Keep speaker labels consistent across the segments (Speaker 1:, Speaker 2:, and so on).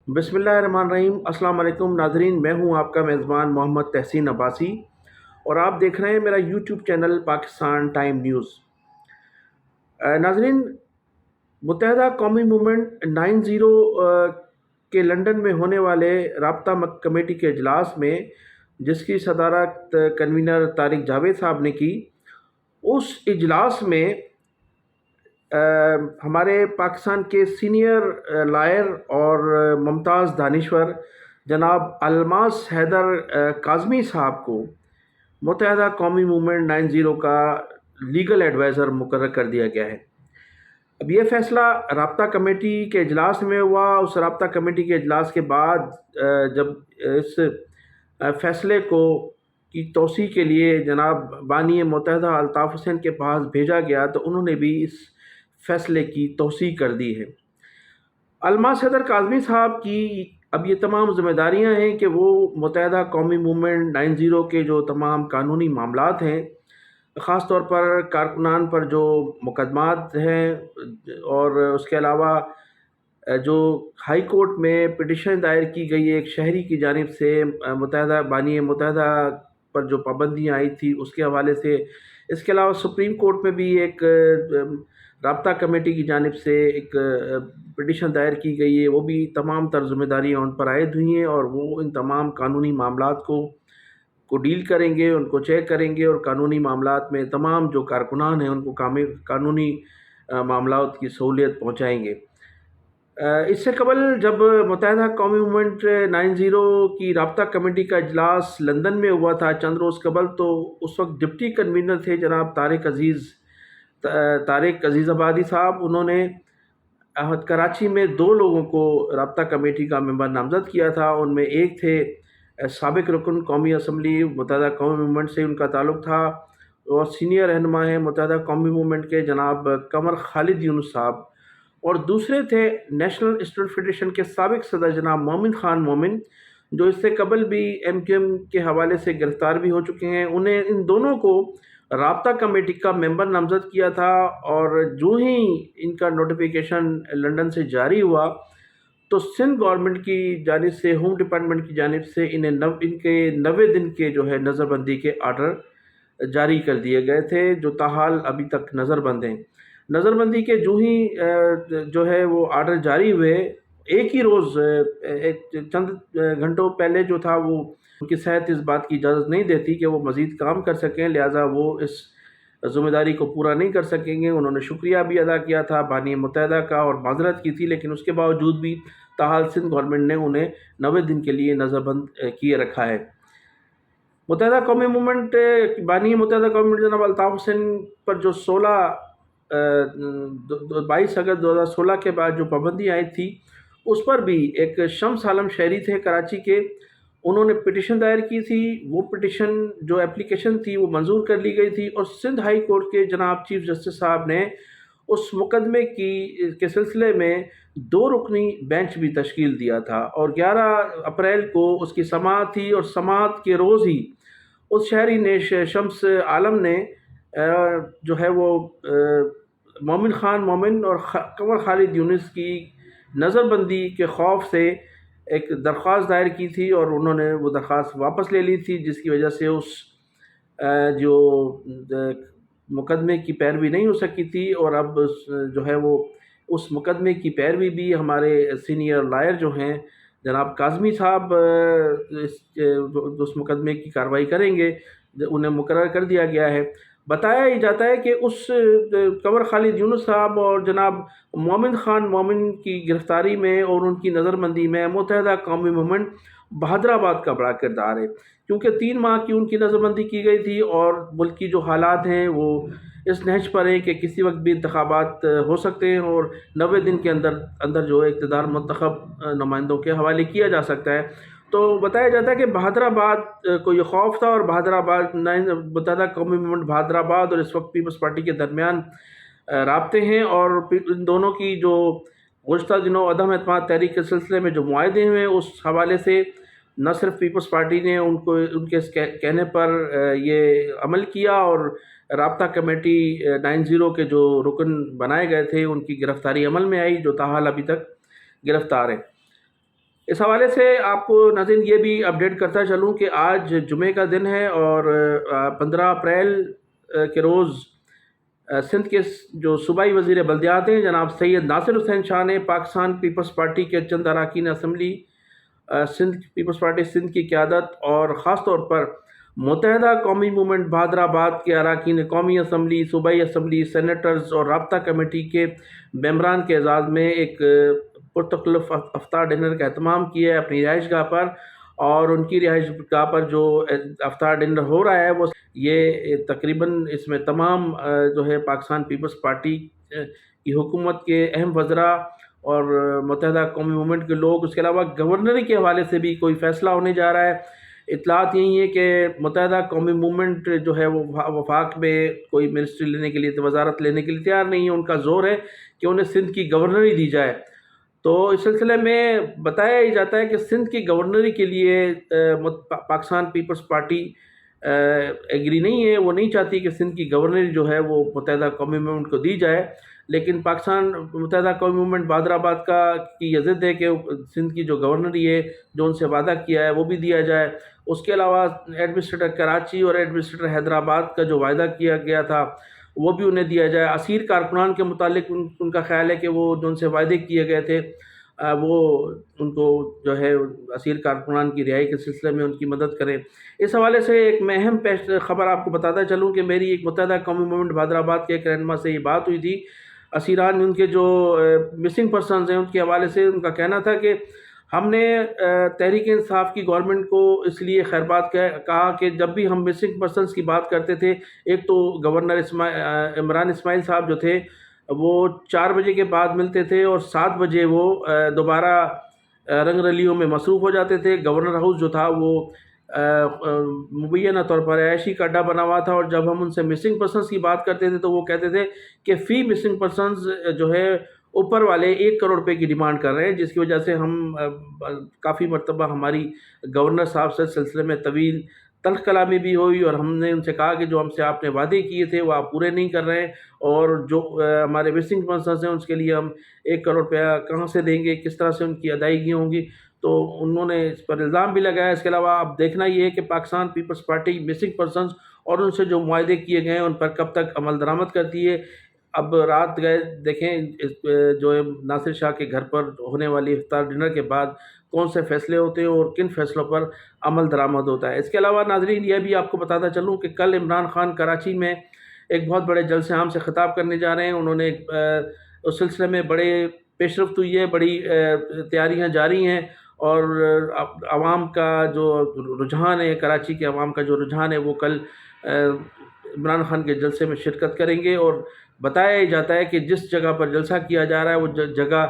Speaker 1: बिस्मिल्लाहिर्रहमानिर्रहीम। अस्सलाम वालेकुम नाजरीन, मैं हूं आपका मेज़बान मोहम्मद तहसीन अब्बासी और आप देख रहे हैं मेरा YouTube channel Pakistan time news. नाजरीन, मुत्तहदा कौमी मूवमेंट 90 के लंदन में होने वाले राब्ता कमेटी के इजलास में जिसकी सदारत कन्वीनर तारिक जावेद साहब ने की, उस इजलास में हमारे पाकिस्तान के सीनियर लायर और मुमताज़ दानिश्वर जनाब अलमास हैदर काज़मी साहब को मुत्तहदा कौमी मूवमेंट 90 का लीगल एडवाइज़र मुकर्रर कर दिया गया है। अब ये फ़ैसला राब्ता कमेटी के इजलास में हुआ। उस राब्ता कमेटी के इजलास के बाद जब इस फ़ैसले को की तौसी के लिए जनाब बानी मुत्तहदा अल्ताफ़ हुसैन के पास भेजा गया तो उन्होंने भी इस फ़ैसले की तौसीक़ कर दी है। अलमास हैदर काज़मी साहब की अब ये तमाम ज़िम्मेदारियाँ हैं कि वो मुत्तहदा कौमी मूवमेंट 90 के जो तमाम कानूनी मामलात हैं, ख़ास तौर पर कारकुनान पर जो मुकदमात हैं और उसके अलावा जो हाई कोर्ट में पिटीशन दायर की गई है एक शहरी की जानिब से मुत्तहदा बानी मुत्तहदा पर जो पाबंदियाँ आई थी उसके हवाले से, इसके अलावा सुप्रीम कोर्ट में भी एक राब्ता कमेटी की जानिब से एक पिटीशन दायर की गई है। वो भी तमाम तर ज़िम्मेदारियाँ उन पर आयद हुई हैं और वो इन तमाम कानूनी मामलात को डील करेंगे, उनको चेक करेंगे और कानूनी मामलात में तमाम जो कारकुनान हैं उनको कानूनी मामलात की सहूलियत पहुँचाएँगे। इससे कबल जब मुत्तहदा कौमी मूवमेंट 90 की राब्ता कमेटी का इजलास लंदन में हुआ था चंद रोज़ कबल, तो उस वक्त डिप्टी कन्वीनर थे जनाब तारिक अज़ीज़ाबादी साहब। उन्होंने कराची में 2 लोगों को राब्ता कमेटी का मेंबर नामज़द किया था। उनमें एक थे साबिक़ रुकन कौमी असम्बली मुत्तहदा कौमी मूवमेंट से उनका ताल्लुक़ था और सीनियर रहनुमा हैं मुत्तहदा कौमी मूवमेंट के जनाब कमर खालिद यूनुस साहब, और दूसरे थे नेशनल स्टूडेंट फेडरेशन के साबिक़ सदर जनाब मोमिन ख़ान मोमिन, जो इससे कबल भी MQM के हवाले से गिरफ़्तार भी हो चुके हैं। उन्हें इन दोनों को राब्ता कमेटी का मेंबर नामज़द किया था और जो ही इनका नोटिफिकेशन लंदन से जारी हुआ तो सिंध गवर्नमेंट की जानिब से, होम डिपार्टमेंट की जानिब से इन्हें इनके 90 दिन के जो है नज़रबंदी के आर्डर जारी कर दिए गए थे, जो ताहाल अभी तक नज़रबंद हैं। नज़रबंदी के जो ही जो है वो आर्डर जारी हुए, एक ही रोज़ एक चंद घंटों पहले जो था वो उनकी सेहत इस बात की इजाज़त नहीं देती कि वो मज़ीद काम कर सकें, लिहाजा वो इस ज़िम्मेदारी को पूरा नहीं कर सकेंगे। उन्होंने शुक्रिया भी अदा किया था बानी मुत्तहदा का और माज़रत की थी, लेकिन उसके बावजूद भी ताहाल सिंध गवर्नमेंट ने उन्हें 90 दिन के लिए नज़रबंद किए रखा है। मुत्तहदा कौमी मूवमेंट बानी मुत्तहदा कौमी मूवमेंट जनाब अल्ताफ़ हुसैन पर जो 22 अगस्त 2016 के बाद जो पाबंदी आई थी, उस पर भी एक शम्स आलम शहरी थे कराची के, उन्होंने पिटीशन दायर की थी। वो पिटीशन जो एप्लीकेशन थी वो मंजूर कर ली गई थी और सिंध हाई कोर्ट के जनाब चीफ जस्टिस साहब ने उस मुकदमे के सिलसिले में 2 रुकनी बेंच भी तश्कील दिया था और 11 अप्रैल को उसकी समाअत थी और समाअत के रोज़ ही उस शहरी ने शम्स आलम ने जो है वो मोमिन ख़ान मोमिन और कमर खालिद यूनुस की नज़रबंदी के खौफ से एक दरख्वास्त दायर की थी और उन्होंने वो दरख्वास्त वापस ले ली थी, जिसकी वजह से उस जो मुकदमे की पैरवी नहीं हो सकी थी। और अब जो है वो उस मुकदमे की पैरवी भी हमारे सीनियर लायर जो हैं जनाब काज़मी साहब उस मुकदमे की कार्रवाई करेंगे, उन्हें मुकर्रर कर दिया गया है। बताया ही जाता है कि उस कमर खालिद यूनुस साहब और जनाब मोमिन ख़ान मोमिन की गिरफ़्तारी में और उनकी नज़रबंदी में मुत्तहदा कौमी मूवमेंट बहादराबाद का बड़ा किरदार है, क्योंकि 3 माह की उनकी नज़रबंदी की गई थी और मुल्क की जो हालात हैं वो इस नहज पर है कि किसी वक्त भी इंतखाबात हो सकते हैं और 90 दिन के अंदर अंदर जो है इक़्तिदार मुंतखब नुमाइंदों के हवाले किया जा सकता है। तो बताया जाता है कि बहादराबाद को ये खौफ था और बहादराबाद मुत्तहदा कौमी मूवमेंट बहादराबाद और इस वक्त पीपल्स पार्टी के दरमियान राब्ते हैं और इन दोनों की जो गुज़श्ता दिनों अदम एतमाद तहरीक के सिलसिले में जो मुआहदे हुए उस हवाले से न सिर्फ पीपल्स पार्टी ने उनको उनके कहने पर ये अमल किया और राब्ता कमेटी 90 के जो रुकन बनाए गए थे उनकी गिरफ़्तारी अमल में आई, जो ताहाल अभी तक गिरफ़्तार है। اس حوالے سے آپ کو ناظرین یہ بھی اپڈیٹ کرتا چلوں کہ آج جمعے کا دن ہے اور 15 اپریل کے روز سندھ کے جو صوبائی وزیر بلدیات ہیں جناب سید ناصر حسین شاہ نے پاکستان پیپلز پارٹی کے چند اراکین assembly Sindh Peoples Party Sindh کی قیادت اور خاص طور پر متحدہ قومی موومنٹ بہادر آباد کے اراکین قومی اسمبلی، صوبائی اسمبلی، سینیٹرز اور رابطہ کمیٹی کے ممبران کے اعزاز میں ایک پرتکلف افطار ڈنر کا اہتمام کیا ہے اپنی رہائش گاہ پر، اور ان کی رہائش گاہ پر جو افطار ڈنر ہو رہا ہے وہ یہ تقریباً اس میں تمام جو ہے پاکستان پیپلز پارٹی کی حکومت کے اہم وزراء اور متحدہ قومی موومنٹ کے لوگ، اس کے علاوہ گورنری کے حوالے سے بھی کوئی فیصلہ ہونے جا رہا ہے۔ اطلاعات یہی ہے کہ متحدہ قومی موومنٹ جو ہے وہ وفاق میں کوئی منسٹری لینے کے لیے، وزارت لینے کے لیے تیار نہیں ہے، ان کا زور ہے کہ انہیں سندھ کی گورنری دی جائے۔ تو اس سلسلے میں بتایا ہی جاتا ہے کہ سندھ کی گورنری کے لیے پاکستان پیپلز پارٹی ایگری نہیں ہے، وہ نہیں چاہتی کہ سندھ کی گورنری جو ہے وہ متحدہ قومی موومنٹ کو دی جائے، لیکن پاکستان متحدہ قومی موومنٹ بہادر آباد کی یہ ضد ہے کہ سندھ کی جو گورنری ہے جو ان سے وعدہ کیا ہے وہ بھی دیا جائے۔ اس کے علاوہ ایڈمنسٹریٹر کراچی اور ایڈمنسٹریٹر حیدرآباد کا جو وعدہ کیا گیا تھا وہ بھی انہیں دیا جائے۔ اسیر کارکنان کے متعلق ان کا خیال ہے کہ وہ جو ان سے وعدے کیے گئے تھے وہ ان کو جو ہے اسیر کارکنان کی رہائی کے سلسلے میں ان کی مدد کریں۔ اس حوالے سے ایک میں اہم خبر آپ کو بتاتا چلوں کہ میری ایک متحدہ قومی موومنٹ بہادر آباد کے ایک رہنما سے یہ بات ہوئی تھی، اسیران ان کے جو مسنگ پرسنز ہیں ان کے حوالے سے ان کا کہنا تھا کہ ہم نے تحریک انصاف کی گورنمنٹ کو اس لیے خیرباد کہا کہ جب بھی ہم مسنگ پرسنز کی بات کرتے تھے، ایک تو گورنر عمران اسماعیل صاحب جو تھے وہ 4 بجے کے بعد ملتے تھے اور 7 بجے وہ دوبارہ رنگ رلیوں میں مصروف ہو جاتے تھے۔ گورنر ہاؤس جو تھا وہ مبینہ طور پر عیاشی کا اڈا بنا ہوا تھا، اور جب ہم ان سے مسنگ پرسنز کی بات کرتے تھے تو وہ کہتے تھے کہ فی مسنگ پرسنز جو ہے اوپر والے 1 کروڑ روپے کی ڈیمانڈ کر رہے ہیں، جس کی وجہ سے ہم کافی مرتبہ ہماری گورنر صاحب سے سلسلے میں طویل تلخ کلامی بھی ہوئی، اور ہم نے ان سے کہا کہ جو ہم سے آپ نے وعدے کیے تھے وہ آپ پورے نہیں کر رہے ہیں، اور جو ہمارے مسنگ پرسنز ہیں اس کے لیے ہم 1 کروڑ روپیہ کہاں سے دیں گے، کس طرح سے ان کی ادائیگی ہوں گی۔ تو انہوں نے اس پر الزام بھی لگایا۔ اس کے علاوہ اب دیکھنا یہ ہے کہ Pakistan Peoples Party missing persons اور ان سے جو معاہدے کیے گئے ہیں ان پر کب تک عمل درآمد کرتی ہے۔ اب رات گئے دیکھیں جو ناصر شاہ کے گھر پر ہونے والی افطار ڈنر کے بعد کون سے فیصلے ہوتے ہیں اور کن فیصلوں پر عمل درآمد ہوتا ہے۔ اس کے علاوہ ناظرین یہ بھی آپ کو بتاتا چلوں کہ کل عمران خان کراچی میں ایک بہت بڑے جلسے عام سے خطاب کرنے جا رہے ہیں۔ انہوں نے اس سلسلے میں بڑے پیش رفت ہوئی ہے، بڑی تیاریاں جاری ہیں، اور عوام کا جو رجحان ہے، کراچی کے عوام کا جو رجحان ہے وہ کل عمران خان کے جلسے میں شرکت کریں گے۔ اور بتایا جاتا ہے کہ جس جگہ پر جلسہ کیا جا رہا ہے وہ جگہ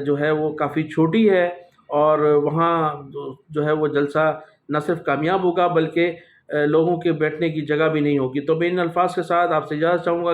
Speaker 1: جو ہے وہ کافی چھوٹی ہے، اور وہاں جو ہے وہ جلسہ نہ صرف کامیاب ہوگا بلکہ لوگوں کے بیٹھنے کی جگہ بھی نہیں ہوگی۔ تو میں ان الفاظ کے ساتھ آپ سے اجازت چاہوں گا